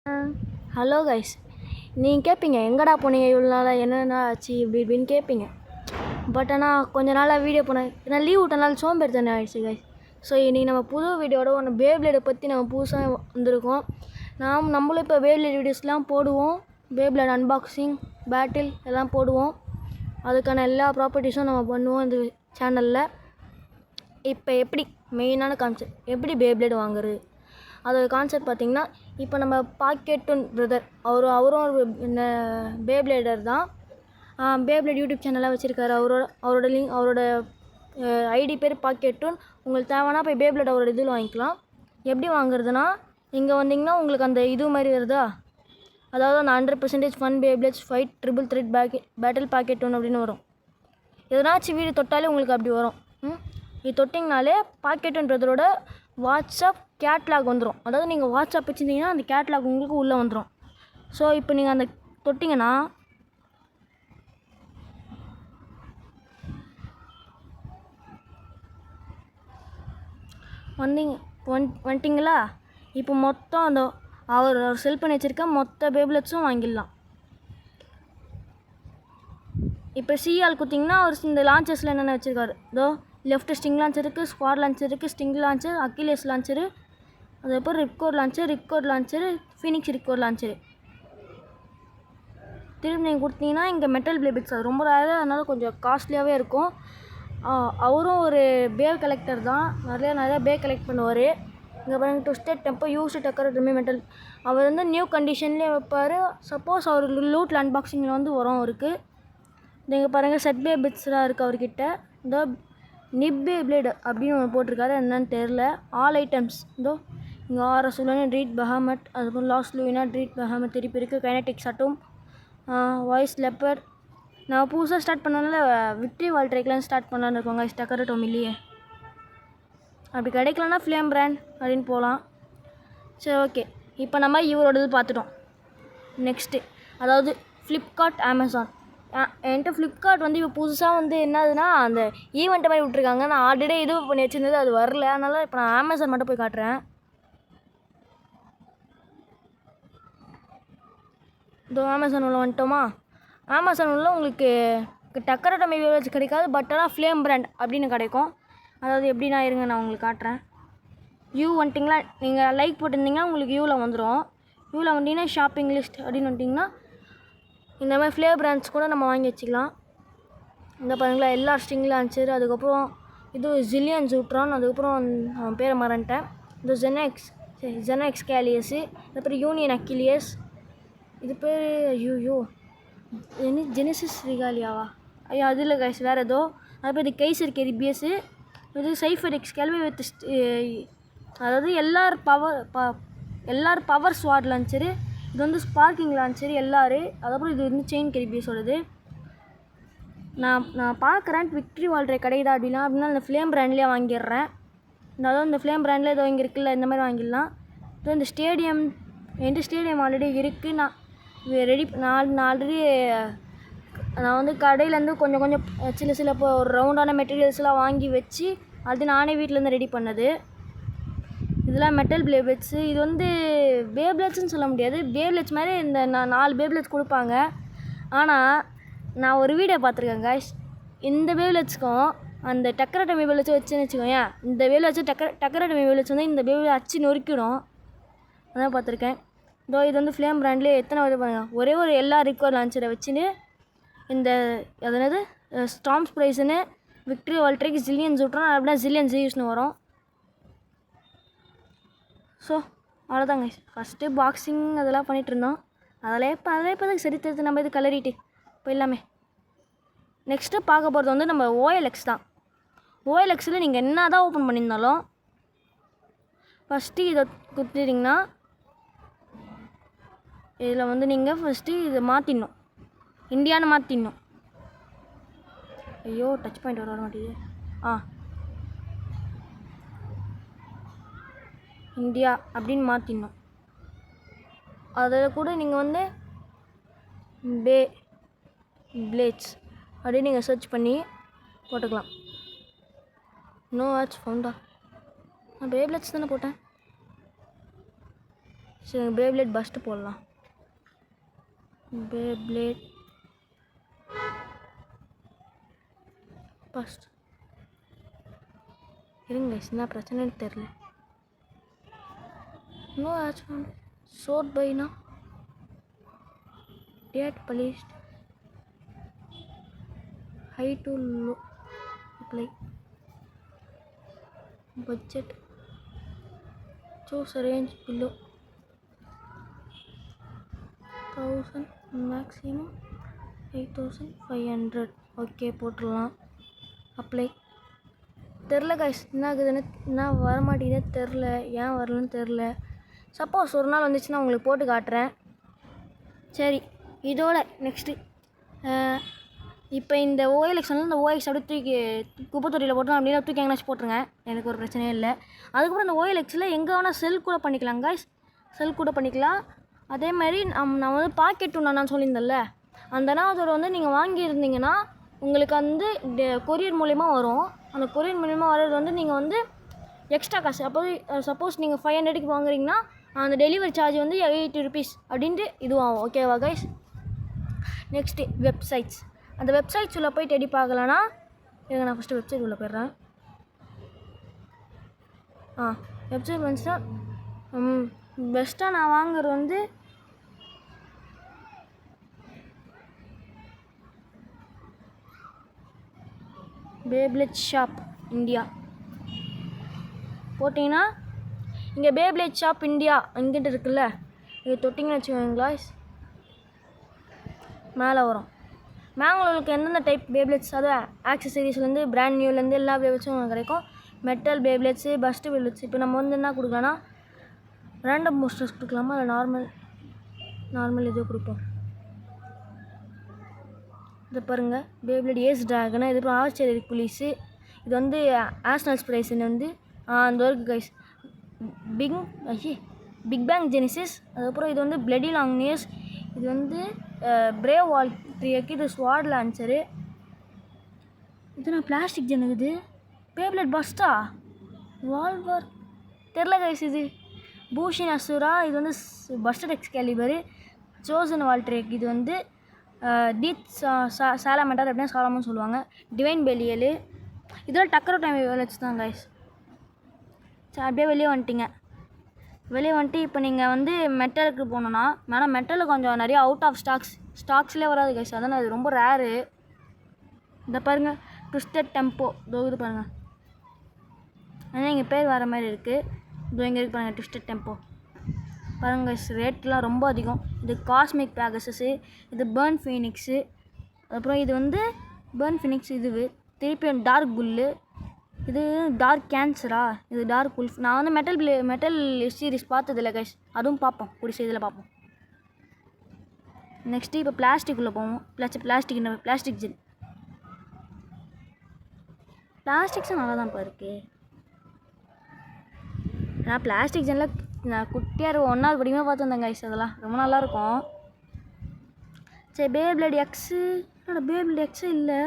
Hello guys, நீங்கள் கேட்பீங்க எங்கடா போனீங்க இவ்வளோ நாளாக, என்னென்ன ஆச்சு இப்படி இப்படின்னு கேட்பீங்க. பட் ஆனால் கொஞ்ச நாளாக வீடியோ போனேன். ஏன்னா லீவ் விட்டனால சோம்பேறி தானே ஆகிடுச்சு கைஸ். ஸோ இன்றைக்கி நம்ம புது வீடியோட ஒன்று பேப்ளேடை பற்றி நம்ம புதுசாக வந்திருக்கோம். நம்மளும் இப்போ பேப்ளேட் வீடியோஸ்லாம் போடுவோம். பேப்ளேட் அன்பாக்சிங், பேட்டில் எல்லாம் போடுவோம். அதுக்கான எல்லா ப்ராப்பர்ட்டிஸும் நம்ம பண்ணுவோம் இந்த சேனலில். இப்போ எப்படி மெயினான கான்செப்ட், எப்படி பேப்ளேட் வாங்குறது, அதோட கான்செப்ட் பார்த்திங்கன்னா, இப்போ நம்ம பாக்கெட்டுன் பிரதர் அவரும் ஒரு பேப்ளேடர் தான். பேப்ளேட் யூடியூப் சேனலாக வச்சுருக்காரு. அவரோட லிங்க், அவரோட ஐடி பேர் பாக்கெட்டுன். உங்களுக்கு தேவைன்னா போய் பேப்ளேட் அவரோட இதில் வாங்கிக்கலாம். எப்படி வாங்குறதுனா, இங்கே வந்திங்கன்னா உங்களுக்கு அந்த இது மாதிரி வருதா, அதாவது அந்த 100% fun Beyblades fight triple thread battle பாக்கெட்டுன் அப்படின்னு வரும். எதனாச்சும் வீடியோ தொட்டாலே உங்களுக்கு அப்படி வரும். இது தொட்டிங்கனாலே பாக்கெட்டுன் பிரதரோட வாட்ஸ்அப் கேட்லாக் வந்துடும். அதாவது நீங்கள் வாட்ஸ்அப் வச்சுருந்தீங்கன்னா அந்த கேட்லாக் உங்களுக்கு உள்ளே வந்துடும். ஸோ இப்போ நீங்கள் அந்த தொட்டிங்கன்னா வந்துட்டிங்களா, இப்போ மொத்தம் அந்த அவர் செல் பண்ணி வச்சுருக்க மொத்த பேப்ளெட்ஸும் வாங்கிடலாம். இப்போ சிஆல் குத்திங்கன்னா அவர் இந்த லான்ச்சர்ஸில் என்னென்ன வச்சுருக்காரு, இதோ லெஃப்ட் ஸ்டிங் லான்ச்சர் இருக்குது, ஸ்குவாட் லான்ச்சர் இருக்குது, ஸ்டிங் லான்ச்சர், அக்கிலேஸ் லான்ச்சரு, அதுக்கப்புறம் ripcord launcher, Phoenix ripcord launcher. திரும்பி நீங்கள் கொடுத்தீங்கன்னா இங்கே மெட்டல் பிளேபிட்ஸ் அது ரொம்ப ரேராக, அதனால் கொஞ்சம் காஸ்ட்லியாகவே இருக்கும். அவரும் ஒரு பேவ் கலெக்டர் தான், நிறையா பேவ் கலெக்ட் பண்ணுவார். இங்கே பாருங்க, ட்விஸ்டட் டெம்போ யூஸ்டு டெக்கரேட்டுமே மெட்டல். அவர் வந்து நியூ கண்டிஷன்லேயே வைப்பார். சப்போஸ் அவர் லூட்டில் அன்பாக்சிங்கில் வந்து வரும் அவருக்கு. நீங்கள் பாருங்கள், செட் பேபிட்ஸ்லாம் இருக்குது அவர்கிட்ட. இந்த நிப்பே பிளேடு அப்படின்னு ஒன்று போட்டிருக்காரு, என்னன்னு தெரில. ஆல் ஐட்டம்ஸ் இதோ இங்கே ஆர்எஸ் உலனே ட்ரீட் பஹாமட், அதுக்கப்புறம் லாஸ்ட் லூயினா ட்ரீட் பஹாமட் திருப்பி இருக்குது. கைனடிக்ஸ் அட்டும், வாய்ஸ் லெப்பர். நான் புதுசாக ஸ்டார்ட் பண்ணனால விக்ட்ரி வால்ட்ரேக்லாம் ஸ்டார்ட் பண்ணலான்னு இருக்கோங்க. டெக்கரேட்டோம் இல்லையே, அப்படி கிடைக்கலன்னா ஃப்ளேம் பிராண்ட் அப்படின்னு போகலாம். சரி, ஓகே. இப்போ நம்ம இவரோடது பார்த்துட்டோம். நெக்ஸ்ட்டு அதாவது ஃப்ளிப்கார்ட், அமேசான். என்கிட்ட ஃப்ளிப்கார்ட் வந்து இப்போ புதுசாக வந்து என்னதுன்னா அந்த ஈவெண்ட்டை மாதிரி விட்ருக்காங்க. நான் ஆல்ரெடி இது பண்ணி வச்சுருந்தது, அது வரல. அதனால் இப்போ நான் அமேசான் மட்டும் போய் காட்டுறேன். இதோ அமேசான் உள்ள வந்துட்டோமா. அமேசான் உள்ள உங்களுக்கு டெக்கரேட்டோ மேபி வச்சு கிடைக்காது, பட் ஆனால் ஃப்ளேம் பிராண்ட் அப்படின்னு கிடைக்கும். அதாவது எப்படின்னா இருங்க, நான் உங்களுக்கு காட்டுறேன். யூ வந்துட்டிங்களா, நீங்கள் லைக் போட்டிருந்தீங்கன்னா உங்களுக்கு யூவில் வந்துடும். யூவில் வந்துட்டிங்கன்னா ஷாப்பிங் லிஸ்ட் அப்படின்னு வந்துட்டிங்கன்னா இந்த மாதிரி ஃப்ளேவர் பிராண்ட்ஸ் கூட நம்ம வாங்கி வச்சுக்கலாம். இந்த பாருங்களா, எல்லா ஸ்டிங் லான்ச்சர், அதுக்கப்புறம் இது ஜில்லியன் ஜூட்ரான், அதுக்கப்புறம் அவன் பேரை மறந்துட்டேன். இது ஜெனெக்ஸ் கேலியஸு, அதுக்கப்புறம் யூனியன் அக்கிலியஸ், இது பேர் ஐயோ ஜெனிசிஸ் ரிகாலியாவா, ஐயோ அது இல்லை கைஸ், வேறு ஏதோ. அதுக்கப்புறம் இது கைசர் கெரிபியஸு, இது சைஃபர் எக்ஸ் கேல்வி வித் அதாவது எல்லார் பவர் ஸ்வாட் லான்ச்சரு. இது வந்து ஸ்பார்க்கிங் லான்ச்சரு எல்லாரும். அதுக்கப்புறம் இது வந்து செயின் கெரிபியஸோடது. நான் பார்க்குறேன் விக்ட்ரி வால்ட்ரே கிடைக்குதா அப்படின்னா இந்த ஃப்ளேம் பிராண்ட்லேயே வாங்கிடுறேன். அதாவது இந்த ஃப்ளேம் பிராண்டில் ஏதோ இங்கே இருக்குல்ல, இந்த மாதிரி வாங்கிடலாம். இதோ இந்த ஸ்டேடியம் ஆல்ரெடி இருக்குது. நான் ஆல்ரெடி நான் வந்து கடையிலேருந்து கொஞ்சம் சில இப்போ ஒரு ரவுண்டான மெட்டீரியல்ஸ்லாம் வாங்கி வச்சு அது நானே வீட்டிலேருந்து ரெடி பண்ணது. இதெல்லாம் மெட்டல் பேப்ளெட்ஸு. இது வந்து பேப்ளெட்ஸ்ன்னு சொல்ல முடியாது, பேப்ளெட்ஸ் மாதிரி இந்த 4 பேப்ளெட்ஸ் கொடுப்பாங்க. ஆனால் நான் ஒரு வீடியோ பார்த்துருக்கேன் காய்ஸ், இந்த பேப்ளெட்ஸ்க்கும் அந்த டெக்கரேட்டோ பேப்ளெட்ஸை வச்சுன்னு வச்சுக்கோங்க, இந்த பேபிள் வச்சு டெக்கரேட்டோ பேப்ளெட்ஸ் வந்து இந்த பேபிள் அச்சு நொறுக்கிடும். அதான் பார்த்துருக்கேன். இதோ இது வந்து ஃப்ளேம் பிராண்ட்லேயே எத்தனை வருது பாருங்க. ஒரே ஒரு எல்லா ரிக்வயர் லான்ச்சரை வச்சுன்னு இந்த அதனது ஸ்டாம்ஸ் ப்ரைஸுன்னு விக்ட்ரி வால்ட்ரேக் ஜில்லியன் ஜூட்ரான் அப்படின்னா ஜில்லியன் ஜியூஸ்னு வரும். ஸோ அவ்வளோதாங்க. ஃபஸ்ட்டு பாக்ஸிங் அதெல்லாம் பண்ணிகிட்ருந்தோம். அதெல்லாம் இப்போ சரி தெரிஞ்சு நம்ம இது கலரிட்டு போயிடலாமே. நெக்ஸ்ட்டு பார்க்க போகிறது வந்து நம்ம ஓஎல்எக்ஸ் தான். ஓஎல்எக்ஸில் நீங்கள் என்ன தான் ஓப்பன் பண்ணியிருந்தாலும் ஃபஸ்ட்டு இதை கொடுத்துட்டிங்கன்னா இதில் வந்து நீங்கள் ஃபஸ்ட்டு இதை மாற்றிடணும், இந்தியான்னு மாற்றிடணும். ஐயோ டச் பாயிண்ட் வர மாட்டேங்குது. இந்தியா அப்படின்னு மாற்றிடணும். அதில் கூட நீங்கள் வந்து பேப்ளேட்ஸ் அப்படின்னு நீங்கள் சர்ச் பண்ணி போட்டுக்கலாம். நோ ஆட்ஸ் ஃபவுண்டா, நான் பேப்ளேட்ஸ் தானே போட்டேன். சரி பேப்ளேட் பஸ்ட்டு போடலாம். பேப்ளேட் பஸ்ட் இருங்க, என்ன பிரச்சனைன்னு தெரில. நோ ஆக்சுவல் சோட் பைனா டேட் பலிஸ்ட் high to low apply budget choose range below 1000 maximum 8500. Okay போட்டுடலாம். அப்ளை. தெரில கைஸ் என்ன ஆகுதுன்னு, என்ன வரமாட்டேங்குதே தெரில, ஏன் வரலன்னு தெரில. சப்போஸ் ஒரு நாள் வந்துச்சுன்னா உங்களுக்கு போட்டு காட்டுறேன். சரி இதோட நெக்ஸ்ட்டு இப்போ இந்த OLX இந்த OLX அப்படியே தூக்கி குப்பை தொட்டியில் போட்டோம் அப்படின்னா தூக்கி எங்கேனாச்சும் போட்டுருங்க, எனக்கு ஒரு பிரச்சனையும் இல்லை. அதுக்கப்புறம் இந்த OLXயில் எங்கே வேணால் செல் கூட பண்ணிக்கலாம் கைஸ், செல் கூட பண்ணிக்கலாம். அதே மாதிரி நான் வந்து பாக்கெட் நான் சொல்லியிருந்தேன்ல, அந்த அதோட வந்து நீங்கள் வாங்கியிருந்தீங்கன்னா உங்களுக்கு வந்து கொரியர் மூலிமா வரும். அந்த கொரியர் மூலிமா வர்றது வந்து நீங்கள் வந்து எக்ஸ்ட்ரா காசு. சப்போஸ் நீங்கள் 500க்கு வாங்குறீங்கன்னா அந்த டெலிவரி சார்ஜ் வந்து 80 rupees அப்படின்ட்டு இதுவாகும். ஓகேவா கைஸ்? Next websites. அந்த வெப்சைட்ஸ் உள்ள போய் தேடி பார்க்கலன்னா நான் ஃபஸ்ட்டு வெப்சைட் உள்ளே போயிடுறேன். வெப்சைட் வந்துச்சுன்னா பெஸ்ட்டாக நான் வாங்குறது வந்து பேப்ளேட் ஷாப் இந்தியா போட்டிங்கன்னா இங்கே பேப்ளேட் ஷாப் இந்தியா இங்கிட்ட இருக்குல்ல, இது தொட்டிங்கன்னு வச்சுக்கோங்களா மேலே வரும். மேங்களூருக்கு எந்தெந்த டைப் பேப்ளேட்ஸ், அதாவது ஆக்சசரிஸ்லேருந்து பிராண்ட் நியூலேருந்து எல்லா பேப்ளேட்ஸும் உங்களுக்கு கிடைக்கும். Metal Beyblades, Burst Beyblades. இப்போ நம்ம வந்து என்ன கொடுக்கலாம்னா ரேண்டம் பூஸ்டர்ஸ் கொடுக்கலாமா, இல்லை நார்மல் இது கொடுப்போம். இது பாருங்கள் பேப்ளேட் ஏஸ் ட்ராகனு, இது அப்புறம் ஆர்ச்சரி புலிஸு. இது வந்து ஆஸ்னல்ஸ் ப்ரைஸ்ன்னு வந்து அந்த work guys big bang genesis. அதுக்கப்புறம் இது வந்து பிளடி லாங் நியர்ஸ். இது வந்து பிரேவ் வால் ட்ரியக்கு. இது ஸ்வாட் லான்ச்சரு. இது நான் பிளாஸ்டிக் ஜெனுக்குது. பேப்ளேட் பஸ்ட்டா வால்வர் தெரில கைஸ். இது பூஷின் அசுரா. இது வந்து பஸ்டட் எக்ஸ்கேலிபரு. சோசன் வால் ட்ரியக். இது வந்து டீத் சாலமெண்டர் அப்படின்னா சாலமன்னு சொல்லுவாங்க. டிவைன் பெலியலு. இதெல்லாம் டக்கரோ டைம் வச்சு தான் கைஸ். சரி அப்படியே வெளியே வந்துட்டு இப்போ நீங்கள் வந்து மெட்டலுக்கு போகணுன்னா மேடம் மெட்டலில் கொஞ்சம் நிறைய அவுட் ஆஃப் ஸ்டாக்ஸ்லேயே வராது கைஸ், அதனால் அது ரொம்ப ரேரு. இந்த பாருங்கள் ட்விஸ்டட் டெம்போ, இது பாருங்கள், ஆனால் இங்கே பேர் வர மாதிரி இருக்குது. இங்கே இருக்கு பாருங்கள் ட்விஸ்டட் டெம்போ பாருங்கள் கைஸ், ரேட்லாம் ரொம்ப அதிகம். இது காஸ்மிக் பேகஸஸு, இது பேர்ன் ஃபீனிக்ஸு. அப்புறம் இது வந்து பேர்ன் ஃபீனிக்ஸ். இது திருப்பி டார்க் புல்லு. இது டார்க் கேன்சரா, இது டார்க் உல்ஃப். நான் வந்து மெட்டல் சீரிஸ் பார்த்ததில்ல கைஸ், அதுவும் பார்ப்போம் கூடிய இதில் பார்ப்போம். நெக்ஸ்ட்டு இப்போ பிளாஸ்டிக் உள்ளே போவோம். Plastic gel. பிளாஸ்டிக்ஸும் நல்லா தான்ப்பா இருக்குது. நான் பிளாஸ்டிக் ஜெல்லில் நான் குட்டியாக 1வது படிக்கும்போது பார்த்துருந்தேன் கைஸ், அதெல்லாம் ரொம்ப நல்லாயிருக்கும். சரி பேப்ளேட் எக்ஸு, பேப்ளேட் எக்ஸு இல்லை.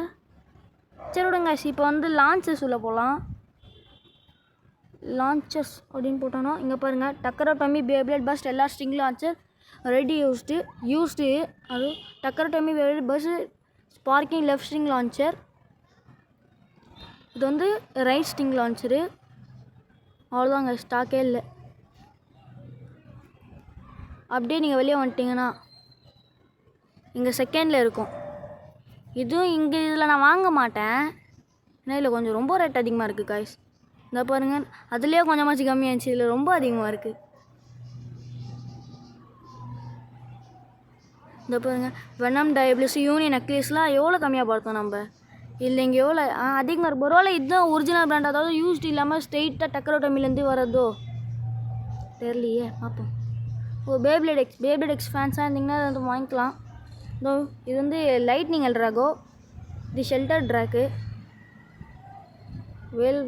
சரி விடுங்க கைஸ், இப்போ வந்து லான்ச்சர்ஸ் உள்ள போகலாம். லான்ச்சர்ஸ் அப்படின்னு போட்டோன்னா இங்கே பாருங்கள் டக்கரோ டம்மி பேப்ளேட் பஸ்ட் எல்லா ஸ்ட்ரிங் லான்ச்சர் ரெடி யூஸ்டு. அது Takara Tomy Beyblade Burst sparking left string launcher. இது வந்து ரைட் ஸ்ட்ரிங் லான்ச்சரு. அவ்வளோதாங்க, ஸ்டாக்கே இல்லை. அப்படியே நீங்கள் வெளியே வந்துட்டிங்கன்னா இங்கே செகண்டில் இருக்கும். இதுவும் இங்கே இதில் நான் வாங்க மாட்டேன், ஏன்னா இதில் கொஞ்சம் ரொம்ப ரேட் அதிகமாக இருக்குது காய்ஸ். இந்த பாருங்கள் அதுலேயே கொஞ்சமாச்சு கம்மியாச்சு, இதில் ரொம்ப அதிகமாக இருக்குது. இந்த பாருங்கள் வெனம் டயபிள்ஸ் யூனியன் நெக்லஸ்லாம் எவ்வளோ கம்மியாக பார்த்தோம் நம்ம. இல்லை இங்கே எவ்வளோ அதிகமாக இருக்கும். பரவாயில்ல, இதுதான் ஒரிஜினல் பிராண்ட், அதாவது யூஸ்டு இல்லாமல் ஸ்ட்ரெயிட்டாக டக்கரோ டம்மிலேருந்து வரதோ தெரியலையே, பார்ப்போம். பேப்ளேட் எக்ஸ் ஃபேன்ஸாக இருந்தீங்கன்னா அதை வந்து வாங்கிக்கலாம். இது வந்து லைட்னிங் எல்ட்ராகோ. இது ஷெல்டர் ட்ராக்கு. வேல்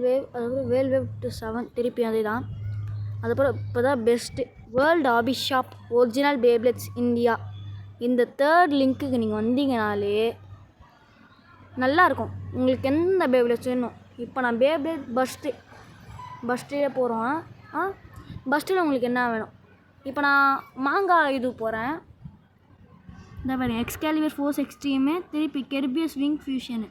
வேவ் டு 7 திருப்பி அதே தான். அதுக்கப்புறம் இப்போ தான் best world hobby shop original Beyblades India. இந்த 3rd லிங்க்குக்கு நீங்கள் வந்தீங்கனாலே நல்லாயிருக்கும். உங்களுக்கு எந்த பேப்ளேட்ஸ் வேணும். இப்போ நான் பேப்ளேட் பஸ்ட்டே போகிறோம். பஸ்ட்டில் உங்களுக்கு என்ன வேணும், இப்போ நான் மாங்காய் இது போகிறேன். இந்த பாருங்க எக்ஸ்கேலிபர் ஃபோர்ஸ் எக்ஸ்ட்ரீமு, திருப்பி கெர்பியஸ் விங் ஃபியூஷனு.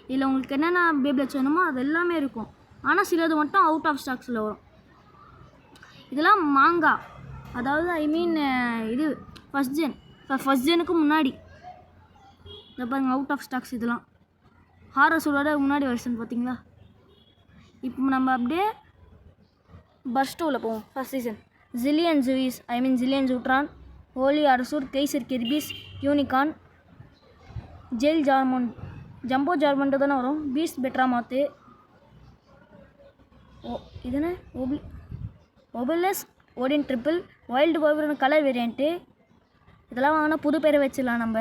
இதில் உங்களுக்கு என்னென்ன பேப்லெட்ஸ் வேணுமோ அது எல்லாமே இருக்கும். ஆனால் சிலது மட்டும் அவுட் ஆஃப் ஸ்டாக்ஸில் வரும். இதெல்லாம் மாங்காய், அதாவது ஐ மீன் இது ஃபஸ்ட் ஜெனுக்கு முன்னாடி. இதை பாருங்கள் அவுட் ஆஃப் ஸ்டாக்ஸ். இதெல்லாம் ஹாரஸோட முன்னாடி வருஷன் பார்த்தீங்களா. இப்போ நம்ம அப்படியே பர்ஸ்டோவில் போவோம். ஃபஸ்ட் சீசன் ஜில்லியன் ஜூவிஸ், ஐ மீன் ஜில்லியன் ஜூட்ரான், ஹோலி அரசூர், கேசர் கெர்பிஸ், யூனிகான், ஜெல் ஜார்மன், ஜம்போ ஜார்மன்ட்டு தானே வரும், பீஸ்ட் பெட்ராமாத்து, இதுன்னு ஒபிலஸ், Odin triple, wild wyvern colour variant. இதெல்லாம் வாங்கினா புது பேரை வச்சிடலாம் நம்ம.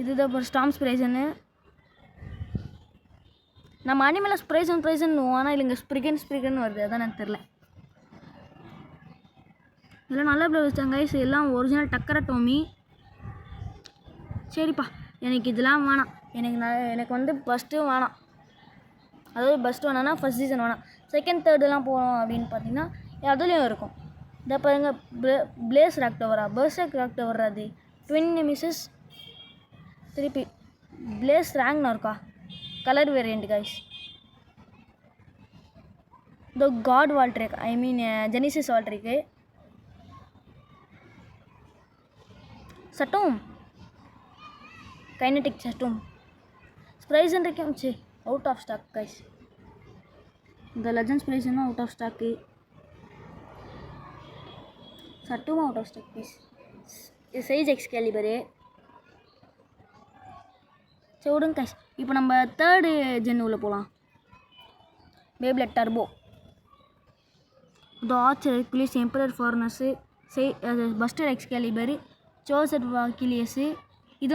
இதுதான் அப்புறம் ஸ்டாம் ஸ்ப்ரேசன்னு. நம்ம அனிமலில் ஸ்ப்ரேசன் ஆனால் இல்லைங்க ஸ்ப்ரிகன் வருது, அதான் எனக்கு தெரில. இதெல்லாம் நல்ல பிள்ளை வச்சாங்க கைஸ். எல்லாம் ஒரிஜினல் டக்கரட்டோமி. சரிப்பா, எனக்கு இதெல்லாம் வேணாம். எனக்கு வந்து ஃபஸ்ட்டு வேணாம். அதாவது ஃபஸ்ட்டு வேணான்னா ஃபஸ்ட் சீசன் வேணாம். செகண்ட் தேர்டெலாம் போகணும் அப்படின்னு பார்த்தீங்கன்னா அதுலேயும் இருக்கும். இதை பாருங்க பிளேஸ் ராக்டவரா, பர்சக் ராக்டவர் அது, ட்வின் நெமிசஸ், திருப்பி பிளேஸ் ரேங்க்னா இருக்கா கலர் வேரியண்ட் கைஸ். இந்த God Valtryek, I mean Genesis Valtryek, சட்டும் கைனடிக் சட்டும் ஸ்ப்ரைசன் இருக்கேன். சரி அவுட் ஆஃப் ஸ்டாக் கைஸ். இந்த லெஜண்ட் ஸ்ப்ரைசனும் அவுட் ஆஃப் ஸ்டாக்கு, சட்டும் அவுட் ஆஃப் ஸ்டாக் கைஸ். இது சைஸ் எக்ஸ்கேலிபரு. சரி விடுங்க கைஸ். இப்போ நம்ம தேர்டு ஜென் உள்ள போகலாம். பேப்லெட் டர்போ, த ஆர்ச்சர், குலிஸ், எம்பரர் ஃபார்னஸு, பஸ்டர் எக்ஸ்கேலிபரு, சோசட் வாக்கிலியஸு. இது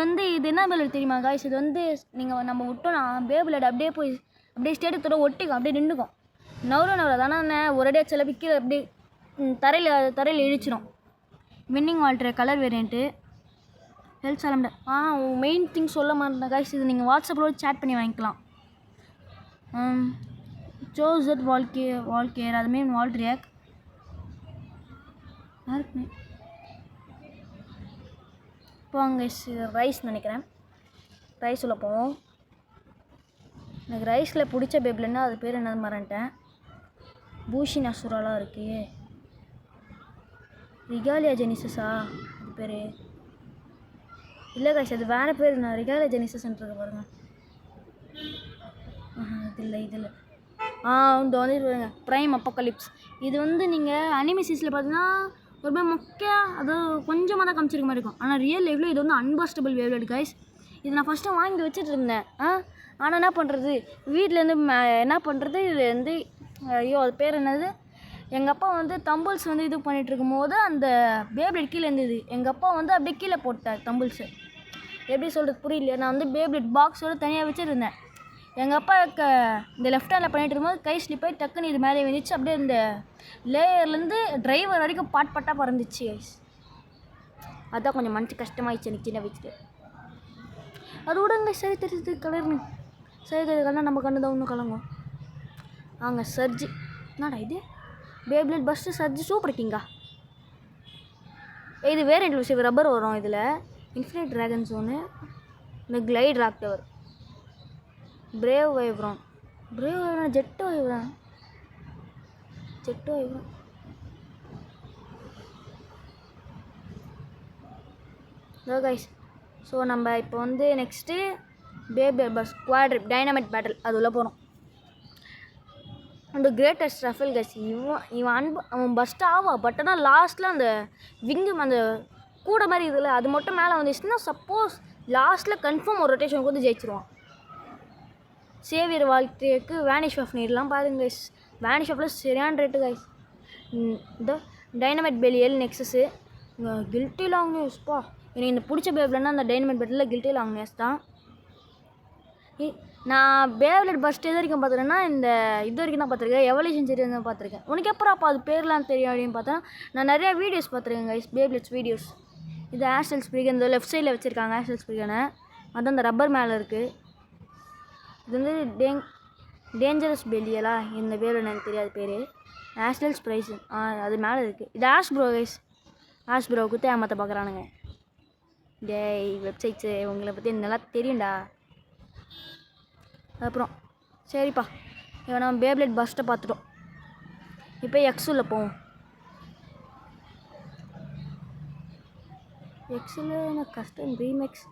என்ன பேப்லெட் தெரியுமா காய்ஸ்? இது நம்ம விட்டோம்னா பேப்லெட் அப்படியே ஸ்டேட்டத்தோட ஒட்டிக்கும், அப்படியே நின்றுக்கும். நவர தானே ஒரேடியாக சில கீழே அப்படியே தரையில் இழிச்சிடும். வின்னிங் வால்ட்ரு colour variant, Hell Salamander. Main thing சொல்ல மாட்டேன் காய்ஸ். இது நீங்கள் வாட்ஸ்அப்பில் சேட் பண்ணி வாங்கிக்கலாம். சோசட் வால்கேர், அதுமாரி வால்ட்ரியாக் யாருக்குமே. போங்க ரைஸ் நினைக்கிறேன். ரைஸ் உள்ள போவோம். எனக்கு ரைஸில் பிடிச்ச பேப்லன்னா அது பேர் என்னது மறந்துட்டேன். பூஷி நசுராலாம் இருக்குது. ரிகாலியா ஜெனிசஸா அது பேர்? இல்லை கைஸ் அது வேறு பேர். நான் ரிகாலியா ஜெனிசஸ்ன்றது பாருங்கள். இது இல்லை. இந்த வந்துருவாங்க ப்ரைம் அப்போகலிப்ஸ். இது நீங்கள் அனிமிசிஸில் பார்த்தீங்கன்னா ஒரு மாதிரி மொக்கையாக அது கொஞ்சமாக தான் காமிச்சிருக்க மாதிரி இருக்கும். ஆனால் ரியல் லைஃப்பில் இது அன்பஸ்டபிள் வேவ்லெட் கைஸ். இது நான் ஃபஸ்ட்டு வாங்கி வச்சுட்டு இருந்தேன். ஆனால் என்ன பண்ணுறது, வீட்டிலேருந்து என்ன பண்ணுறது, இது ஐயோ அது பேர் என்னது, எங்கள் அப்பா தம்பிள்ஸ் இது பண்ணிகிட்டு இருக்கும்போது அந்த பேப்லெட் கீழே இருந்தது. எங்கள் அப்பா அப்படியே கீழே போட்டார் தம்பிள்ஸு. எப்படி சொல்கிறது புரியலையா. நான் பேப்லெட் பாக்ஸோடு தனியாக வச்சுருந்தேன். எங்கள் அப்பா இந்த லெஃப்ட் ஹேண்டில் பண்ணிகிட்டு இருக்கும்போது கை ஸ்லிப் ஆகி டக்குன்னு இது மேலே வந்துச்சு. அப்படியே இந்த லேயர்லேருந்து டிரைவர் வரைக்கும் பாட்டாக பறந்துச்சு கைஸ். அதுதான் கொஞ்சம் மனசு கஷ்டமாகிடுச்சு எனக்கு சின்ன வச்சுட்டு. அது விடுங்க, சரி தெரியுது கலர்னு. சரி தெரியுதுன்னா நம்ம கண்ணு தான் இன்னும் கலங்கும். சர்ஜி என்னடா இது, பேப்லெட் பஸ்ட்டு சர்ஜி சூப்பர் கிங்கா. இது வேறு இன்க்ளூசிவ் ரப்பர் வரும் இதில். இன்ஃபினிட் ட்ராகன் ஜோனு, இந்த கிளைட் ராக்டவர், பிரேவ் வைப்ரான், ஜெட் வைப்ரான். இதோ கைஸ். ஸோ நம்ம இப்போ நெக்ஸ்ட்டு பேப்லெட் பஸ் குவாட்ரிப் டைனமைட் பேட்டில் அது உள்ள போகிறோம். அந்த கிரேட்டஸ்ட் ரஃபல் கைஸ். அவன் பஸ்ட் ஆவா. பட் ஆனால் லாஸ்ட்டில் அந்த விங்கு அந்த கூட மாதிரி இதில் அது மட்டும் மேலே வந்துச்சுன்னா சப்போஸ் லாஸ்ட்டில் கன்ஃபார்ம் ஒரு ரொட்டேஷனுக்கு ஜெயிச்சிருவான். சேவியர் வாழ்க்கைக்கு வேனிஷ் ஆஃப் நீட்லாம் பாருங்க கைஸ். வேனிஷ் ஆஃபில் சரியான ரேட்டு கைஸ். இந்த டைனமைட் பெலியல் நெக்ஸஸு, கில்ட்டி லாங் நியூஸ்ப்பா. எனக்கு இந்த பிடிச்ச பேப்லன்னா அந்த டைனமைட் பெட்டில் கில்ட்டி லாங் நியூஸ் தான். நான் பேப்லெட் ஃபஸ்ட்டு எது வரைக்கும் பார்த்துருக்கேன்னா இந்த இது வரைக்கும் தான் பார்த்துருக்கேன். எவல்யூஷன் சீரிஸ் தான் பார்த்துருக்கேன். உனக்கு எப்போ அப்போ அது பேர்லாம் தெரியும் அப்படின்னு பார்த்தா நான் நிறையா வீடியோஸ் பார்த்துருக்கேன் கைஸ், பேப்லெட்ஸ் வீடியோஸ். இது ஆஷல் ஸ்ப்ரிகன், இந்த லெஃப்ட் சைடில் வச்சுருக்காங்க ஆஷல் ஸ்ப்ரிகனை. அதுதான் அந்த ரப்பர் மேலே இருக்குது. இது டேஞ்சரஸ் பெலியலா இந்த பேர் எனக்கு தெரியாது பேர். ஆஸ்டல்ஸ் ப்ரைஸ் அது மேலே இருக்குது. இது ash bro guys. Ash bro குத்து ஏமாற்ற பார்க்குறானுங்க. டேய் வெப்சைட்ஸு உங்களை பற்றி நல்லா தெரியும்டா. அப்புறம் சரிப்பா, இப்போ நம்ம பேப்ளேட் பஸ்ட்டை பார்த்துட்டோம். இப்போ எக்ஸுல போவோம். எக்ஸில் எனக்கு கஸ்டம் ரீமேக்ஸ்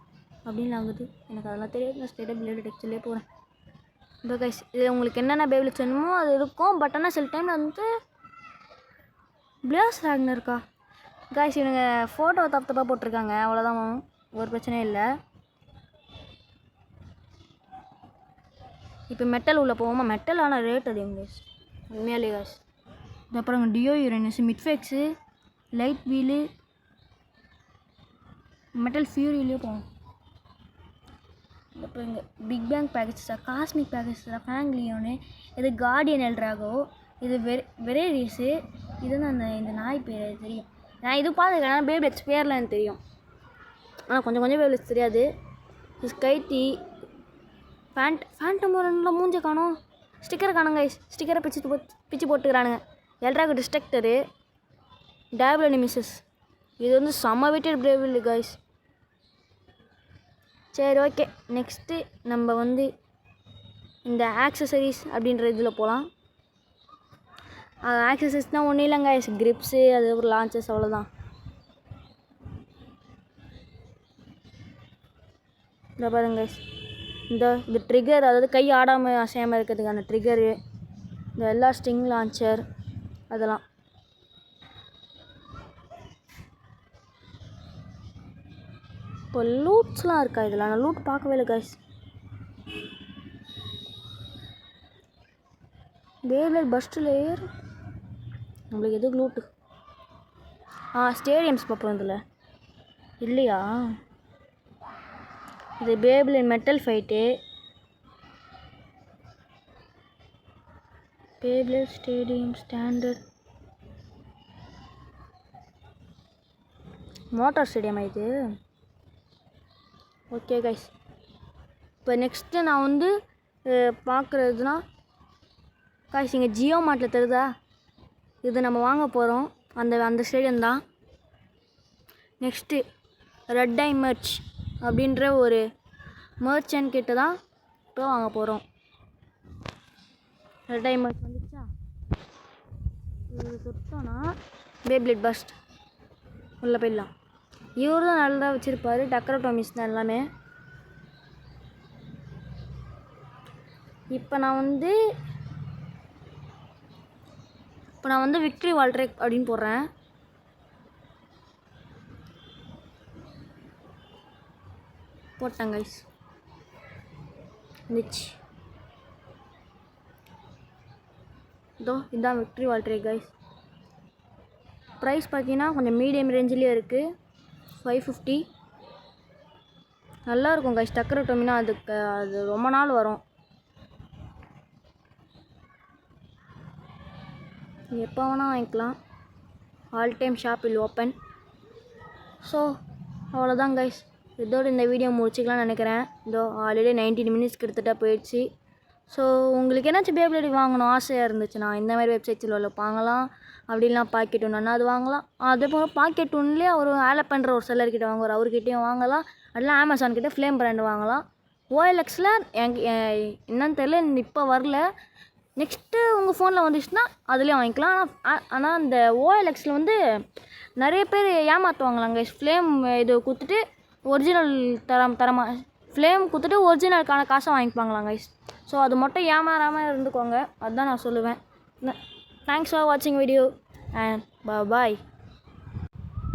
அப்படின்னு ஆகுது. எனக்கு அதெல்லாம் தெரியாது. நான் ஸ்டேட்டாக பேப்ளேட் எக்ஸிலே போகிறேன். இப்போ கைஸ் இது உங்களுக்கு என்னென்ன பேப்ளேட் வேணுமோ அது இருக்கும். பட் ஆனால் சில டைமில் வந்து பிளேஸ் ராக்னர் இருக்கா கைஸ். இவங்க ஃபோட்டோ தப்பாக போட்டிருக்காங்க, அவ்வளோதான். ஒரு பிரச்சனையும் இல்லை. இப்போ மெட்டல் உள்ளே போவோமா? மெட்டல் ஆனால் ரேட் அதிகம் கைஸ், உண்மையாலே கைஸ். அப்புறம் டியோ யூரேனஸ், மிட்ஃபெக்ஸு, லைட் வீலு, மெட்டல் ஃபியூரியிலே போவோம். அப்புறம் இங்கே பிக் பேங் பேக்கேஜஸா, காஸ்மிக் பேக்கேஜஸா, ஃபேங்லியோனு, இது கார்டியன் எல்ட்ராகோ, இது வெரேரியஸு. இது தான் இந்த நாய் பேர் தெரியும். நான் இது பார்த்துருக்கேன், பேப்ளேட்ஸ் பேர்லாம் எனக்கு தெரியும். ஆனால் கொஞ்சம் பேப்ளேட்ஸ் தெரியாது. ஸ்கைட்டி, ஃபேண்டம் ரெண்டில் மூஞ்ச காணும், ஸ்டிக்கரை காணுங்க. ஸ்டிக்கரை பிச்சு போட்டுக்கிறானுங்க. எல்ட்ராகோ டிஸ்ட்ரக்டரு, டேபிள் அனிமிசஸ். இது வந்து செம்ம வெயிட்டட் பிரேபிள் கைஸ். சரி ஓகே, நெக்ஸ்ட்டு நம்ம வந்து இந்த ஆக்சசரிஸ் அப்படின்ற இதில் போகலாம். ஆக்சசரிஸ்னால் ஒன்றும் இல்லைங்க கைஸ், கிரிப்ஸு, அது ஒரு லான்ச்சஸ், அவ்வளோதான். இந்த பாருங்க கைஸ், இந்த ட்ரிகர், அதாவது கை ஆடாமல் அசையாமல் இருக்கிறதுக்கான ட்ரிகரு, இந்த எல்லா ஸ்ட்ரிங் லான்ச்சர் அதெல்லாம். இப்போ லூட்ஸ்லாம் இருக்கா இதில்? நான் லூட் பார்க்கவே இல்லை கைஸ். பேப்ளேட் பஸ்ட் லேயர் நம்மளுக்கு எதுக்கு லூட்டு? ஸ்டேடியம்ஸ் பார்ப்போம். இதில் இல்லையா? இது beyblade metal fight, beyblade stadium standard, motor stadium இது. ஓகே கைஸ், இப்போ நெக்ஸ்ட்டு நான் வந்து பார்க்குறதுனா கைஸ், இங்கே ஜியோ மார்ட்டில் தருதா, இது நம்ம வாங்க போகிறோம். அந்த ஸ்டேடியம் தான். நெக்ஸ்ட்டு ரெட் ஐ மெர்ச் அப்படின்ற ஒரு மர்ச்சன்ட் கிட்ட தான் இப்போ வாங்க போகிறோம். ரெட் ஐ மெர்ச் வந்துச்சா, இது தொட்டோன்னா பேப்ளேட் பஸ்ட் உள்ளே போயிடலாம். இவர் தான் நல்லா வச்சுருப்பார், டக்ரோட்டோமிஸ் தான் எல்லாமே. இப்போ நான் வந்து விக்ட்ரி வால்ட்ரேக் அப்படின்னு போடுறேன். போட்டேன் கைஸ், இருந்துச்சு. இதுதான் விக்ட்ரி வால்ட்ரேக் கைஸ். ப்ரைஸ் பார்த்தீங்கன்னா கொஞ்சம் மீடியம் ரேஞ்சிலே இருக்குது, 550. நல்லாயிருக்கும் கைஸ். டக்ரோட்டோமினா அது ரொம்ப நாள் வரும். எப்போ வேணால் வாங்கிக்கலாம். All time shop will open. So அவ்வளோதான் கைஸ், இதோடு இந்த வீடியோ முடிச்சிக்கலாம்னு நினைக்கிறேன். ஆல்ரெடி 19 மினிட்ஸ் கிட்டத்தட்ட போயிடுச்சு. ஸோ உங்களுக்கு ஏதாச்சும் பேப்ளேட் வாங்கணும் ஆசையாக இருந்துச்சுன்னா இந்த மாதிரி வெப்சைட்ஸில் உள்ள வாங்கலாம். அப்படிலாம் பாக்கெட் ஒன்றுனா அது வாங்கலாம். அதே போல் பாக்கெட் ஒன்றுலேயே அவர் வேலை பண்ணுற ஒரு செல்லர்கிட்ட வாங்குவார், அவர்கிட்டையும் வாங்கலாம். அதெல்லாம் அமேசான்கிட்ட ஃப்ளேம் பிராண்டு வாங்கலாம். OLXில் என்னன்னு தெரியல, இப்போ வரல. நெக்ஸ்ட்டு உங்கள் ஃபோனில் வந்துச்சுன்னா அதுலேயும் வாங்கிக்கலாம். ஆனால் அந்த OLXில் வந்து நிறைய பேர் ஏமாற்றுவாங்களாங்க. ஃப்ளேம் இது கொடுத்துட்டு ஒரிஜினல் தரமாக ஃப்ளேம் கொடுத்துட்டு ஒரிஜினலுக்கான காசை வாங்கிப்பாங்களாங்க கைஸ். ஸோ அது மட்டும் ஏமாறாமல் இருந்துக்கோங்க, அதுதான் நான் சொல்லுவேன். தேங்க்ஸ் ஃபார் வாட்சிங் வீடியோ அண்ட் பாய்.